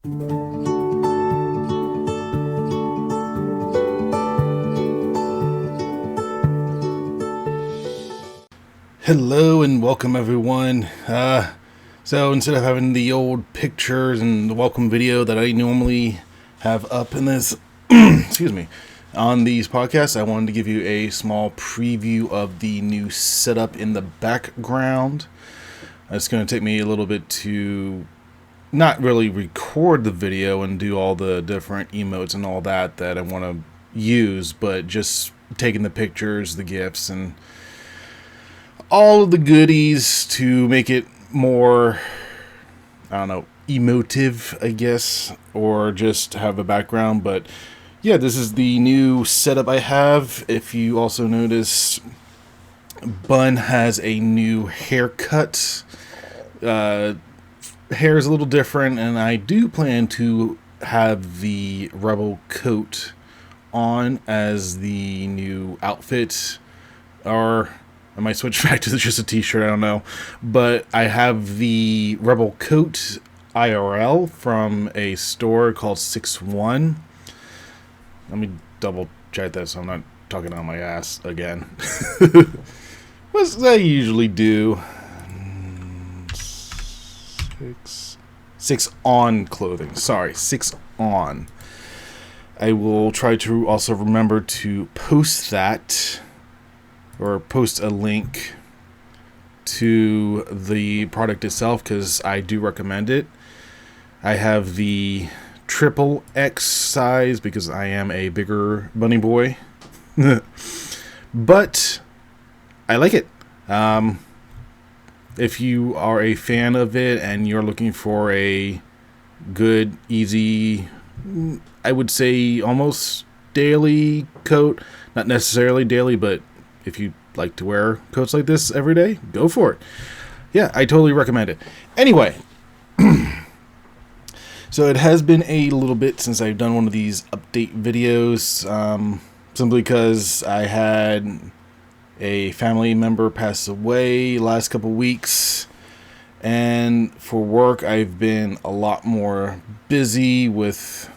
Hello and welcome everyone. So instead of having the old pictures and the welcome video that I normally have up in this, excuse me, on these podcasts, I wanted to give you a small preview of the new setup in the background. It's going to take me a little bit to not really record the video and do all the different emotes and all that I want to use, but just taking the pictures, the GIFs, and all of the goodies to make it more, I don't know, emotive, I guess, or just have a background. But yeah, this is the new setup I have. If you also notice, Bun has a new haircut. Hair is a little different, and I do plan to have the Rebel coat on as the new outfit, or I might switch back to just a t-shirt, I don't know. But I have the Rebel coat IRL from a store called 6-1. Let me double check that so I'm not talking on my ass again. What I usually do. 6 on clothing. Sorry, 6 on. I will try to also remember to post that, or post a link to the product itself, because I do recommend it. I have the triple X size because I am a bigger bunny boy. But I like it. If you are a fan of it and you're looking for a good, easy, I would say almost daily coat, not necessarily daily, but if you like to wear coats like this every day, go for it. Yeah, I totally recommend it. Anyway, so it has been a little bit since I've done one of these update videos, simply because I had a family member pass away last couple weeks, and for work I've been a lot more busy with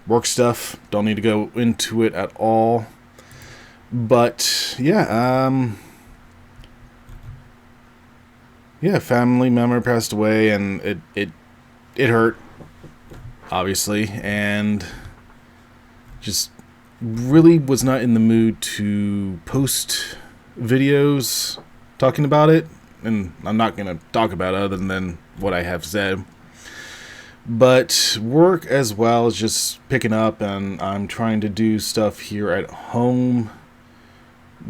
work stuff. Don't need to go into it at all. But yeah, family member passed away, and it hurt, obviously, and just really was not in the mood to post videos talking about it, and I'm not gonna talk about it other than what I have said. But work as well is just picking up, and I'm trying to do stuff here at home,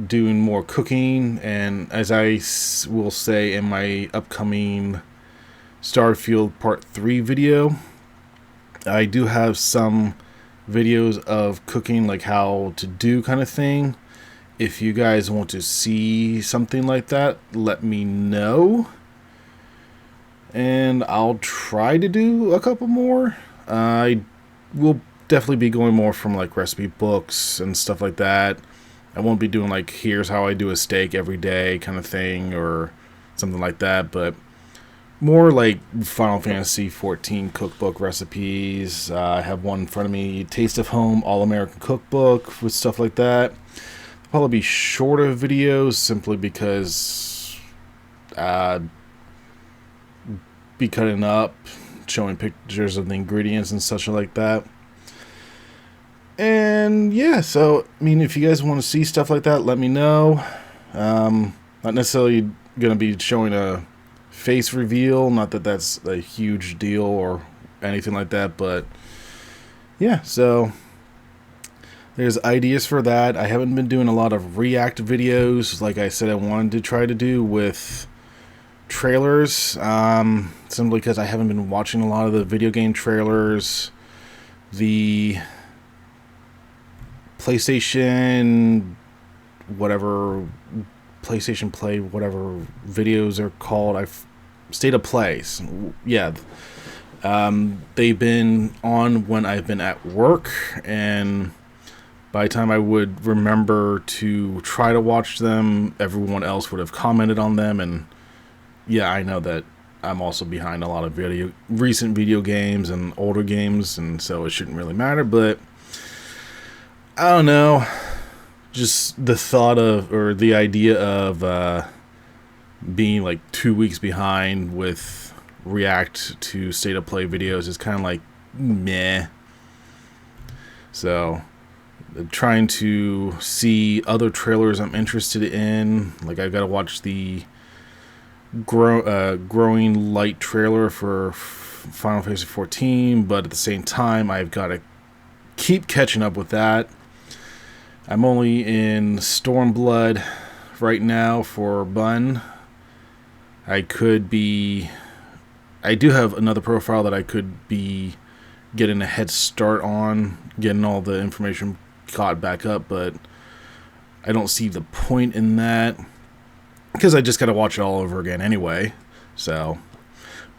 doing more cooking, and as I will say in my upcoming Starfield Part 3 video, I do have some videos of cooking, like how to do kind of thing. If you guys want to see something like that, let me know, and I'll try to do a couple more. I will definitely be going more from like recipe books and stuff like that. I won't be doing like, here's how I do a steak every day kind of thing or something like that, but more like Final Fantasy 14 cookbook recipes. I have one in front of me, Taste of Home All-American Cookbook, with stuff like that. Probably be shorter videos simply because be cutting up, showing pictures of the ingredients and such like that. And yeah, so I mean, if you guys want to see stuff like that, let me know. Not necessarily gonna be showing a face reveal, not that that's a huge deal or anything like that, but yeah, so there's ideas for that. I haven't been doing a lot of react videos like I said I wanted to try to do with trailers, simply because I haven't been watching a lot of the video game trailers. The PlayStation Play, whatever videos are called, State of Plays. Yeah. They've been on when I've been at work, and by the time I would remember to try to watch them, everyone else would have commented on them, and yeah, I know that I'm also behind a lot of recent video games and older games, and so it shouldn't really matter. But I don't know, just the thought of, or the idea of being like 2 weeks behind with react to state of play videos is kind of like meh. So trying to see other trailers I'm interested in. Like, I've got to watch the Growing Light trailer for Final Fantasy 14, but at the same time, I've got to keep catching up with that. I'm only in Stormblood right now for Bun. I do have another profile that I could be getting a head start on, getting all the information caught back up, but I don't see the point in that because I just got to watch it all over again anyway. So,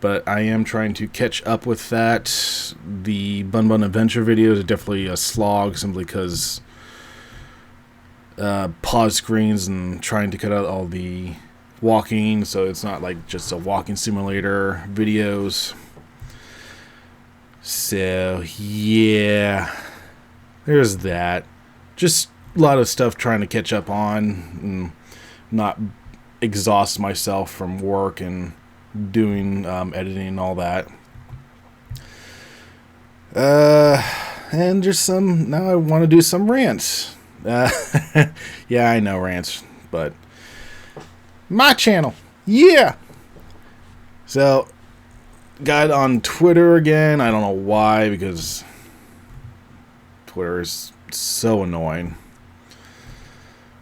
but I am trying to catch up with that. The Bun Bun Adventure videos are definitely a slog, simply because pause screens and trying to cut out all the walking, so it's not like just a walking simulator videos. So yeah, there's that. Just a lot of stuff trying to catch up on and not exhaust myself from work and doing editing and all that. And just now I want to do some rants. Yeah, I know rants, but my channel, yeah. So, got on Twitter again. I don't know why, because Twitter is so annoying.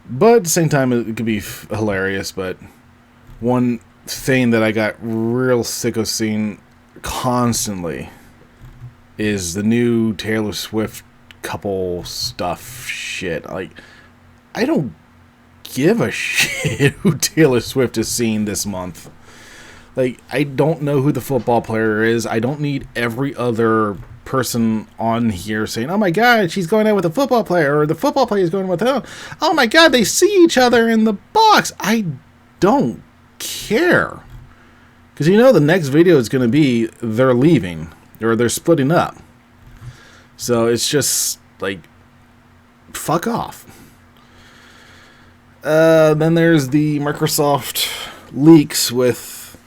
But at the same time, it could be hilarious. But one thing that I got real sick of seeing constantly is the new Taylor Swift couple stuff shit. Like, I don't give a shit who Taylor Swift is seeing this month. Like, I don't know who the football player is. I don't need every other person on here saying, oh my god, she's going out with a football player, or the football player is going with her. Oh my god, they see each other in the box. I don't care. Because you know the next video is going to be they're leaving, or they're splitting up. So it's just like, fuck off. Then there's the Microsoft leaks with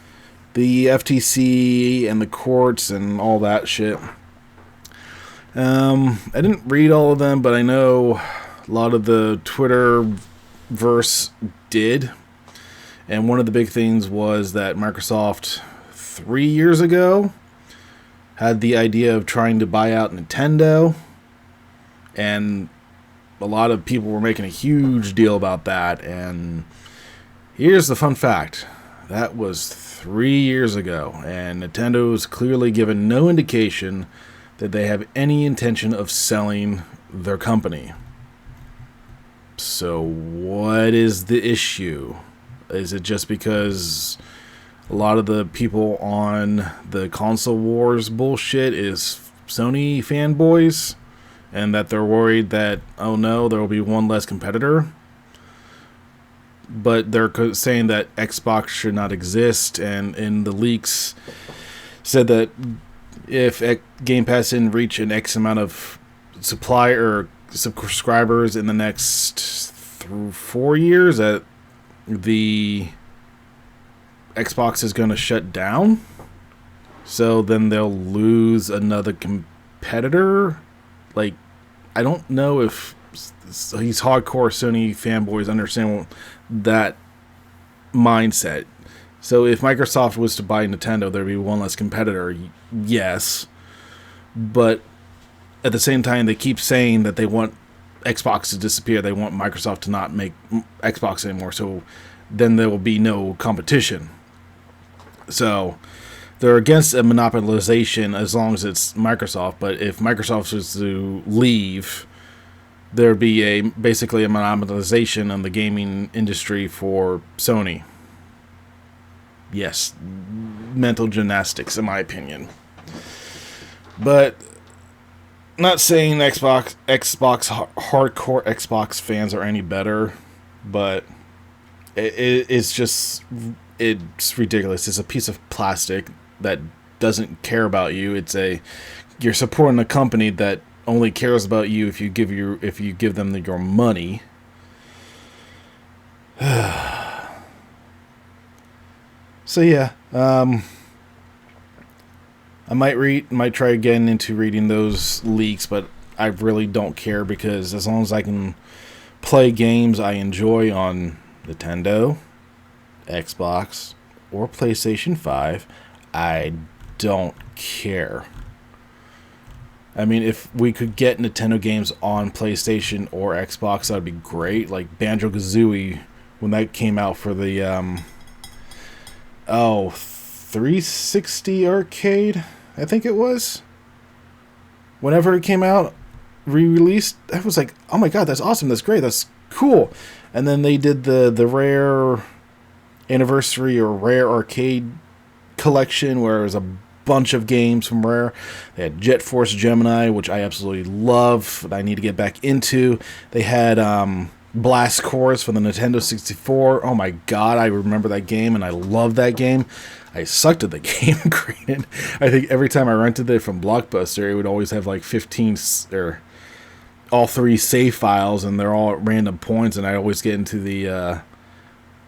the FTC and the courts and all that shit. I didn't read all of them, but I know a lot of the Twitter-verse did. And one of the big things was that Microsoft 3 years ago had the idea of trying to buy out Nintendo. And a lot of people were making a huge deal about that. And here's the fun fact. That was 3 years ago. And Nintendo's clearly given no indication that they have any intention of selling their company. So what is the issue? Is it just because a lot of the people on the console wars bullshit is Sony fanboys, and that they're worried that, oh no, there will be one less competitor? But they're saying that Xbox should not exist, and in the leaks said that if Game Pass didn't reach an X amount of supply or subscribers in the next 4 years, that the Xbox is going to shut down. So then they'll lose another competitor. Like, I don't know if these hardcore Sony fanboys understand that mindset. So if Microsoft was to buy Nintendo, there'd be one less competitor. Yes. But at the same time, they keep saying that they want Xbox to disappear. They want Microsoft to not make Xbox anymore. So then there will be no competition. So they're against a monopolization as long as it's Microsoft. But if Microsoft was to leave, there'd be basically a monopolization on the gaming industry for Sony. Yes, mental gymnastics, in my opinion. But not saying hardcore Xbox fans are any better, but it's just it's ridiculous. It's a piece of plastic that doesn't care about you. You're supporting a company that only cares about you if you give them your money. So yeah, I might try again into reading those leaks, but I really don't care, because as long as I can play games I enjoy on Nintendo, Xbox, or PlayStation 5, I don't care. I mean, if we could get Nintendo games on PlayStation or Xbox, that would be great. Like Banjo-Kazooie, when that came out for the 360 arcade, I think it was. Whenever it came out, re-released, I was like, oh my god, that's awesome, that's great, that's cool. And then they did the Rare Anniversary or Rare Arcade collection, where it was a bunch of games from Rare. They had Jet Force Gemini, which I absolutely love, that I need to get back into. They had Blast Chorus for the Nintendo 64. Oh my god, I remember that game, and I love that game. I sucked at the game, granted. I think every time I rented it from Blockbuster, it would always have like 15 or all 3 save files, and they're all at random points, and I always get into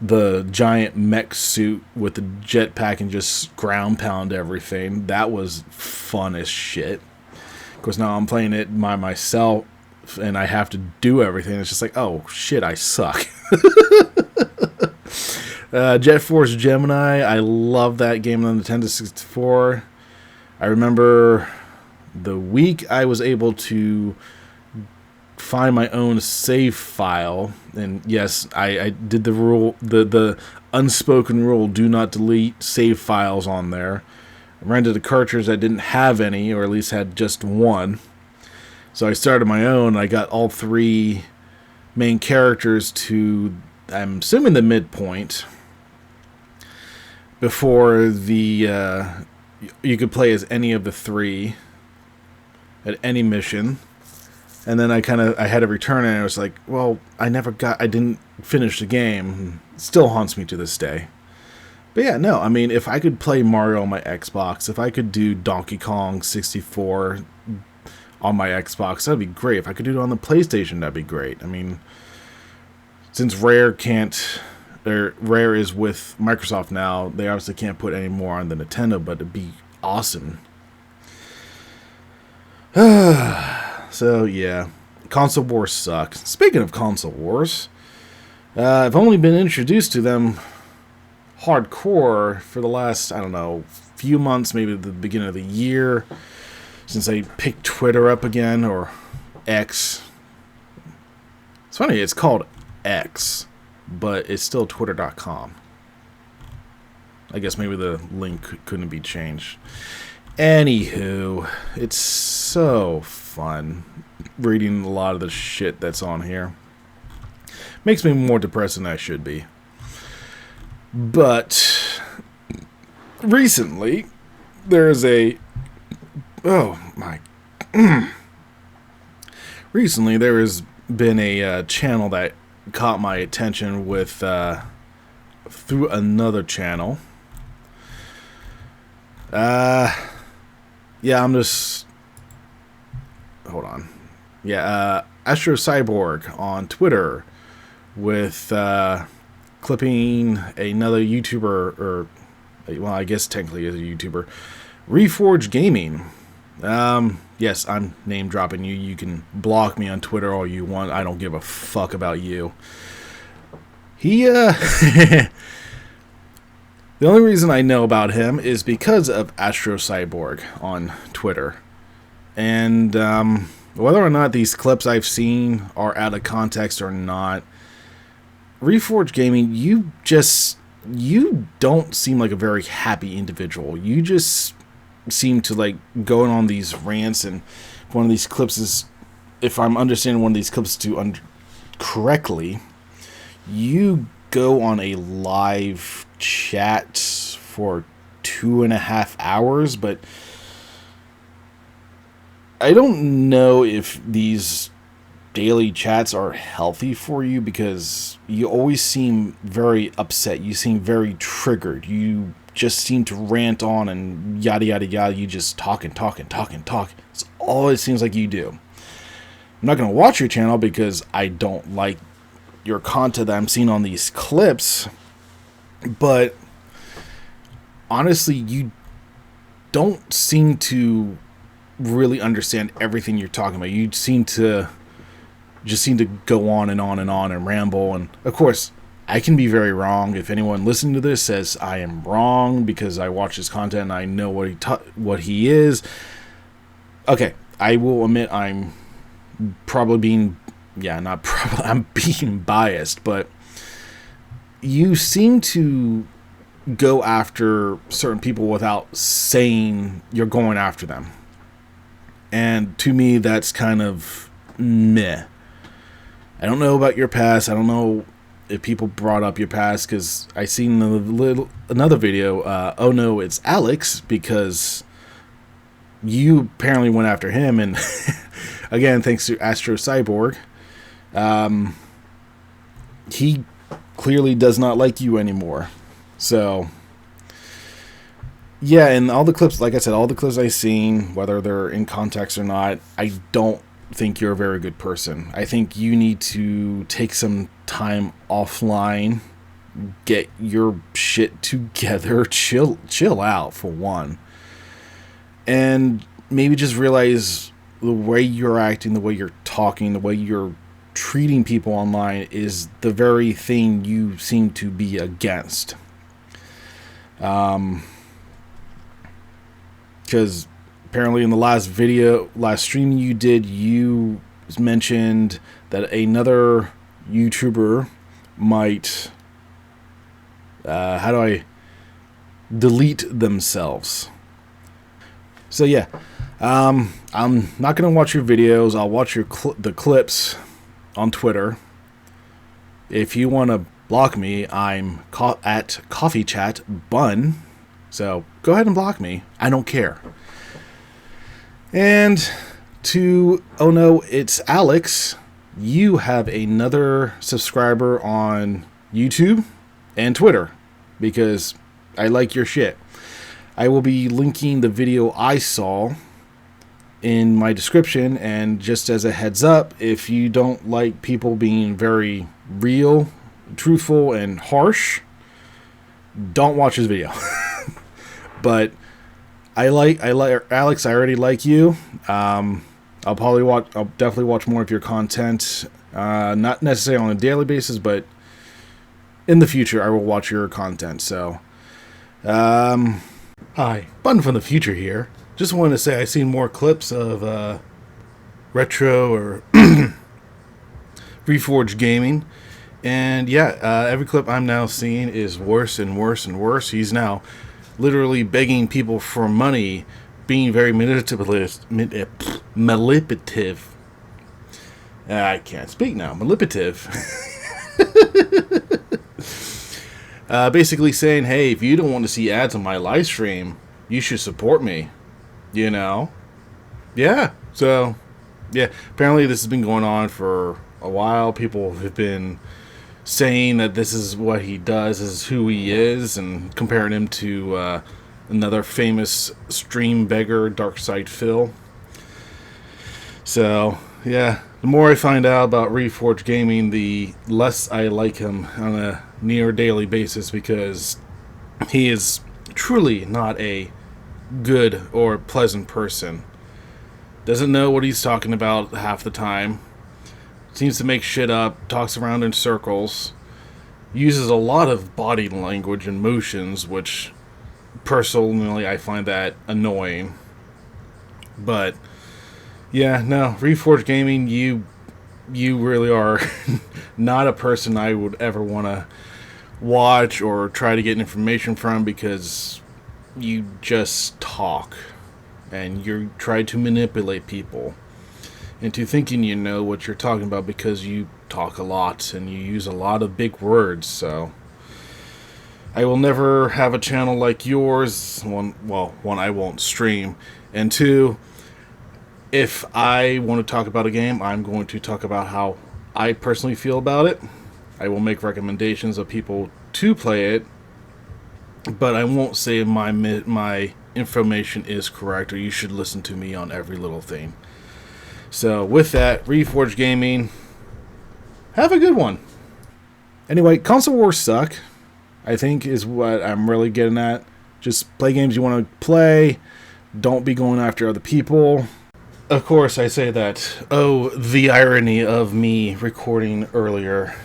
the giant mech suit with the jetpack and just ground pound everything. That was fun as shit. Of course, now I'm playing it by myself, and I have to do everything. It's just like, oh shit, I suck. Jet Force Gemini, I love that game on the Nintendo 64. I remember the week I was able to find my own save file, and yes, I did the rule, the unspoken rule, do not delete save files on there. I rented a cartridge that didn't have any, or at least had just one. So I started my own. I got all 3 main characters to, I'm assuming, the midpoint, before the you could play as any of the 3 at any mission. And then I had to return it, and I was like, well, I didn't finish the game. It still haunts me to this day. But yeah, no, I mean, if I could play Mario on my Xbox, if I could do Donkey Kong 64 on my Xbox, that'd be great. If I could do it on the PlayStation, that'd be great. I mean, since Rare is with Microsoft now, they obviously can't put any more on the Nintendo, but it'd be awesome. So yeah, console wars suck. Speaking of console wars, I've only been introduced to them hardcore for the last, I don't know, few months, maybe the beginning of the year, since I picked Twitter up again, or X. It's funny, it's called X, but it's still twitter.com. I guess maybe the link couldn't be changed. Anywho, it's so fun reading a lot of the shit that's on here. Makes me more depressed than I should be. But recently, there's a... Oh, my... Recently, there has been a channel that caught my attention with... through another channel. Yeah, I'm just... Hold on. Yeah, Astro Cyborg on Twitter with clipping another YouTuber, or, well, I guess technically is a YouTuber, Reforge Gaming. Yes, I'm name dropping you. You can block me on Twitter all you want. I don't give a fuck about you. He, the only reason I know about him is because of Astro Cyborg on Twitter. And whether or not these clips I've seen are out of context or not, Reforge Gaming, you don't seem like a very happy individual. You just seem to like going on these rants, and one of these clips is, if I'm understanding one of these clips correctly, you go on a live chat for 2.5 hours, but I don't know if these daily chats are healthy for you because you always seem very upset. You seem very triggered. You just seem to rant on and yada yada yada. You just talk and talk and talk and talk. It's all it seems like you do. I'm not going to watch your channel because I don't like your content that I'm seeing on these clips. But honestly, you don't seem to really understand everything you're talking about. You seem to go on and on and on and ramble. And of course, I can be very wrong. If anyone listening to this says I am wrong because I watch his content and I know what he is, okay, I will admit I'm probably being, not probably, I'm being biased. But you seem to go after certain people without saying you're going after them. And to me, that's kind of meh. I don't know about your past. I don't know if people brought up your past, because I seen another video. Oh no, it's Alex, because you apparently went after him. And again, thanks to Astro Cyborg, he clearly does not like you anymore. So yeah, and all the clips, like I said, all the clips I've seen, whether they're in context or not, I don't think you're a very good person. I think you need to take some time offline, get your shit together, chill out for one, and maybe just realize the way you're acting, the way you're talking, the way you're treating people online is the very thing you seem to be against. Because apparently in the last stream you did, you mentioned that another YouTuber might, delete themselves. So yeah, I'm not going to watch your videos. I'll watch the clips on Twitter. If you want to block me, I'm at Coffee Chat Bun. So go ahead and block me. I don't care. And oh no, it's Alex. You have another subscriber on YouTube and Twitter because I like your shit. I will be linking the video I saw in my description. And just as a heads up, if you don't like people being very real, truthful, and harsh, don't watch this video. But I like Alex. I already like you. I'll definitely watch more of your content. Not necessarily on a daily basis, but in the future I will watch your content. So, hi, Bun from the future here. Just wanted to say I've seen more clips of retro or Reforged Gaming, and every clip I'm now seeing is worse and worse and worse. He's now literally begging people for money, being very manipulative. I can't speak now. Manipulative. Basically saying, hey, if you don't want to see ads on my live stream, you should support me. You know? Yeah. So, yeah. Apparently this has been going on for a while. People have been saying that this is what he does, is who he is, and comparing him to another famous stream beggar, Darkside Phil. So, yeah, the more I find out about Reforged Gaming, the less I like him on a near daily basis, because he is truly not a good or pleasant person. Doesn't know what he's talking about half the time. Seems to make shit up, talks around in circles, uses a lot of body language and motions, which personally I find that annoying. But yeah, no, Reforged Gaming, you really are not a person I would ever want to watch or try to get information from, because you just talk and you try to manipulate people into thinking you know what you're talking about, because you talk a lot and you use a lot of big words. So I will never have a channel like yours. One, I won't stream, and two, If I want to talk about a game, I'm going to talk about how I personally feel about it. I will make recommendations of people to play it, but I won't say my information is correct or you should listen to me on every little thing. So with that, Reforged Gaming, have a good one. Anyway, console wars suck, I think is what I'm really getting at. Just play games you want to play. Don't be going after other people. Of course, I say that. Oh, the irony of me recording earlier.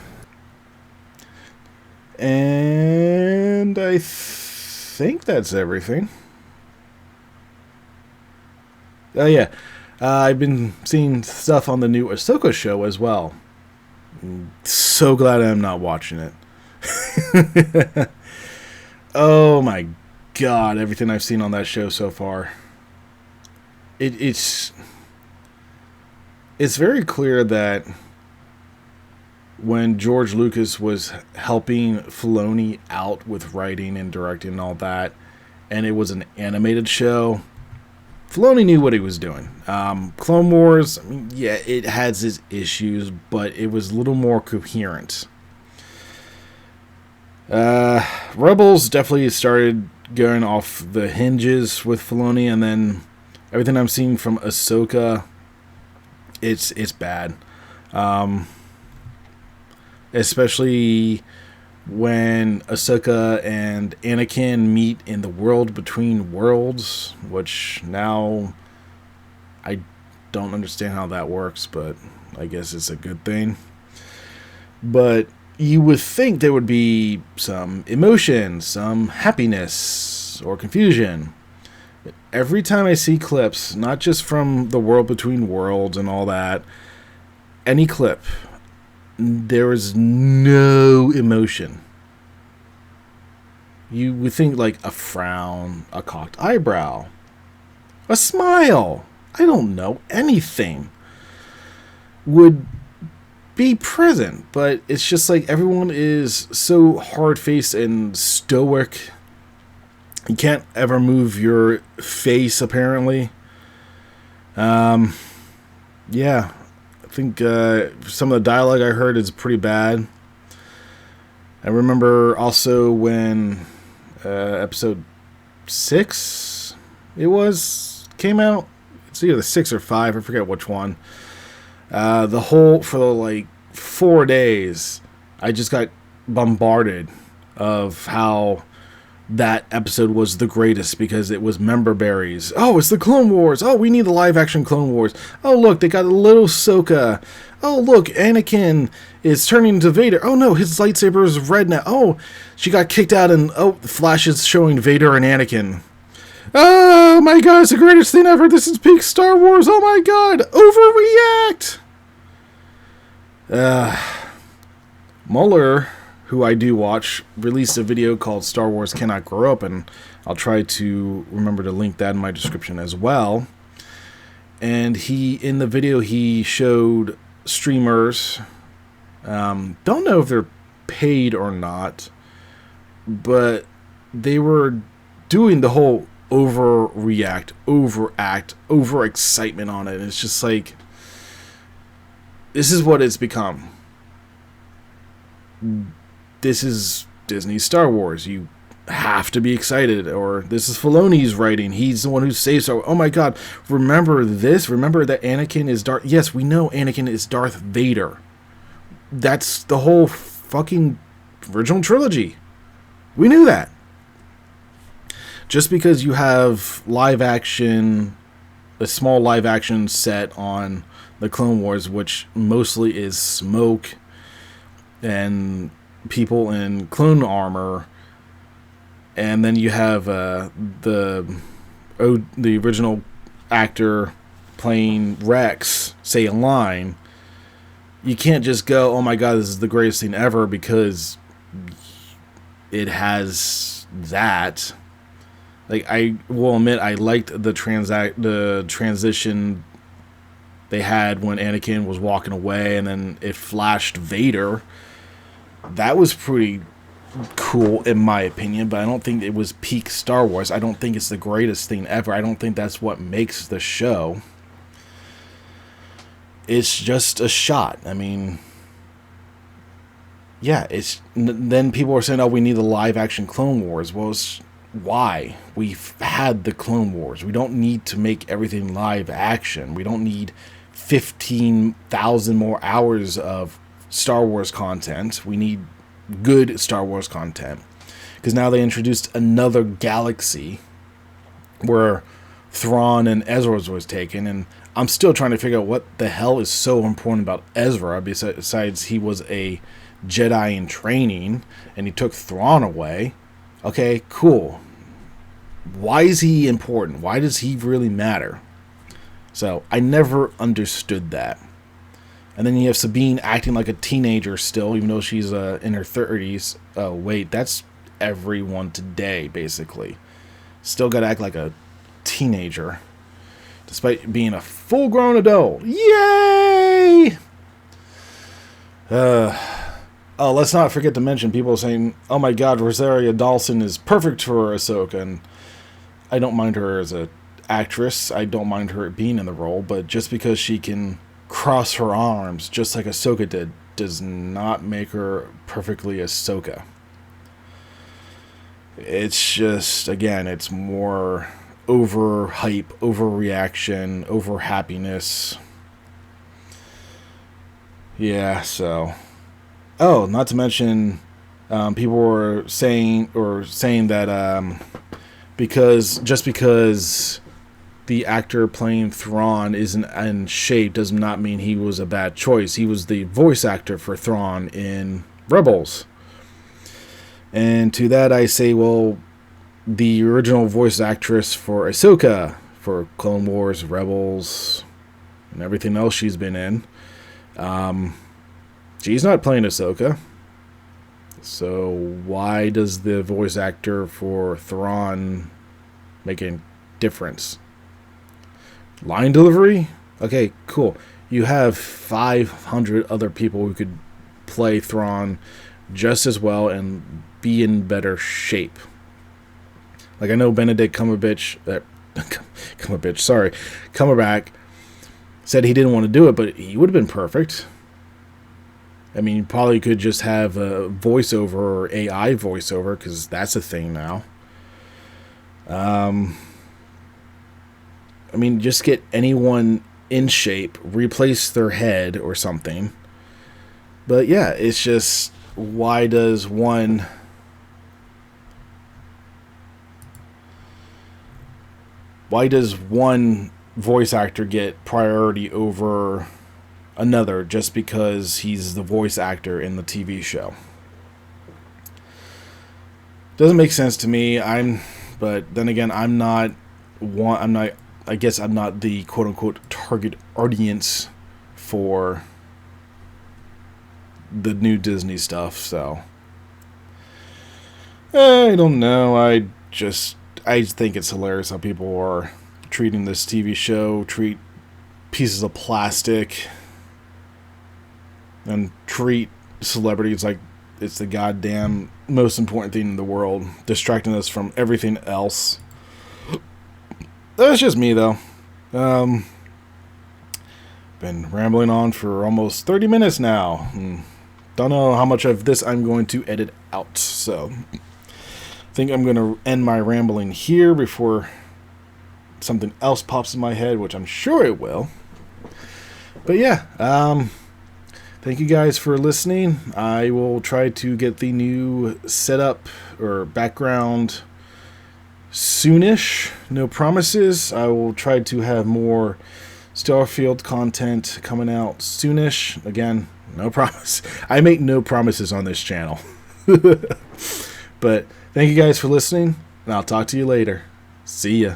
And I think that's everything. Oh, yeah. I've been seeing stuff on the new Ahsoka show as well. So glad I'm not watching it. Oh my god, everything I've seen on that show so far. It's very clear that when George Lucas was helping Filoni out with writing and directing and all that, and it was an animated show, Filoni knew what he was doing. Clone Wars, I mean, yeah, it has its issues, but it was a little more coherent. Rebels definitely started going off the hinges with Filoni, and then everything I'm seeing from Ahsoka, it's bad. Especially when Ahsoka and Anakin meet in the world between worlds, which now I don't understand how that works, but I guess it's a good thing. But you would think there would be some emotion, some happiness, or confusion. But every time I see clips, not just from the world between worlds and all that, any clip, there is no emotion. You would think like a frown, a cocked eyebrow, a smile, I don't know, anything would be present, but it's just like everyone is so hard-faced and stoic. You can't ever move your face, apparently. Yeah, I think some of the dialogue I heard is pretty bad. I remember also when episode 6 came out. It's either 6 or 5, I forget which one. For like 4 days, I just got bombarded of how that episode was the greatest because it was member berries. Oh, it's the Clone Wars. Oh, we need the live action Clone Wars. Oh, look, they got a little Ahsoka. Oh, look, Anakin is turning into Vader. Oh, no, his lightsaber is red now. Oh, she got kicked out and, oh, the flash is showing Vader and Anakin. Oh, my God, it's the greatest thing ever. This is peak Star Wars. Oh, my God. Overreact. Mueller, who I do watch, released a video called Star Wars Cannot Grow Up, and I'll try to remember to link that in my description as well. And in the video, he showed streamers, don't know if they're paid or not, but they were doing the whole overact, over excitement on it. And it's just like, this is what it's become. This is Disney's Star Wars. You have to be excited. Or this is Filoni's writing. He's the one who saves Star Wars. Oh my God. Remember this? Remember that Anakin is Darth... Yes, we know Anakin is Darth Vader. That's the whole fucking original trilogy. We knew that. Just because you have a small live action set on the Clone Wars, which mostly is smoke and people in clone armor, and then you have the original actor playing Rex say a line. You can't just go, oh my God, this is the greatest thing ever because it has that. Like, I will admit, I liked the transition they had when Anakin was walking away and then it flashed Vader. That was pretty cool in my opinion, but I don't think it was peak Star Wars. I don't think it's the greatest thing ever. I don't think that's what makes the show. it's just a shot. I mean, yeah, then people are saying, oh, we need the live action Clone Wars. Well, why? We've had the Clone Wars. We don't need to make everything live action. We don't need 15,000 more hours of Star Wars content. We need good Star Wars content. Because now they introduced another galaxy where Thrawn and Ezra was taken, and I'm still trying to figure out what the hell is so important about Ezra, besides he was a Jedi in training, and he took Thrawn away. Okay, cool. Why is he important? Why does he really matter? So, I never understood that. And then you have Sabine acting like a teenager still, even though she's in her 30s. Oh, wait, that's everyone today, basically. Still gotta act like a teenager, despite being a full-grown adult. Yay! Oh, let's not forget to mention people saying, oh my god, Rosario Dawson is perfect for Ahsoka, and I don't mind her as a actress. I don't mind her being in the role, but just because she can cross her arms just like Ahsoka did does not make her perfectly Ahsoka. It's just, again, it's more over hype, overreaction, over happiness. Yeah, so. Oh, not to mention, people were saying that because the actor playing Thrawn isn't in shape does not mean he was a bad choice. He was the voice actor for Thrawn in Rebels. And to that I say, well, the original voice actress for Ahsoka, for Clone Wars, Rebels, and everything else she's been in, she's not playing Ahsoka. So why does the voice actor for Thrawn make a difference? Line delivery? Okay, cool. You have 500 other people who could play Thrawn just as well and be in better shape. Like, I know Benedict Cumberbatch said he didn't want to do it, but he would have been perfect. I mean, you probably could just have a voiceover or AI voiceover, because that's a thing now. I mean, just get anyone in shape, replace their head or something. But yeah, it's just, why does one voice actor get priority over another just because he's the voice actor in the TV show? Doesn't make sense to me. But then again, I guess I'm not the quote unquote target audience for the new Disney stuff, so I don't know. I think it's hilarious how people are treating this TV show, treat pieces of plastic, and treat celebrities like it's the goddamn most important thing in the world, distracting us from everything else. That's just me, though. Been rambling on for almost 30 minutes now. Don't know how much of this I'm going to edit out, so I think I'm going to end my rambling here before something else pops in my head, which I'm sure it will. But yeah, thank you guys for listening. I will try to get the new setup or background soonish. No promises. I will try to have more Starfield content coming out soonish. Again, no promise. I make no promises on this channel. But thank you guys for listening, and I'll talk to you later. See ya.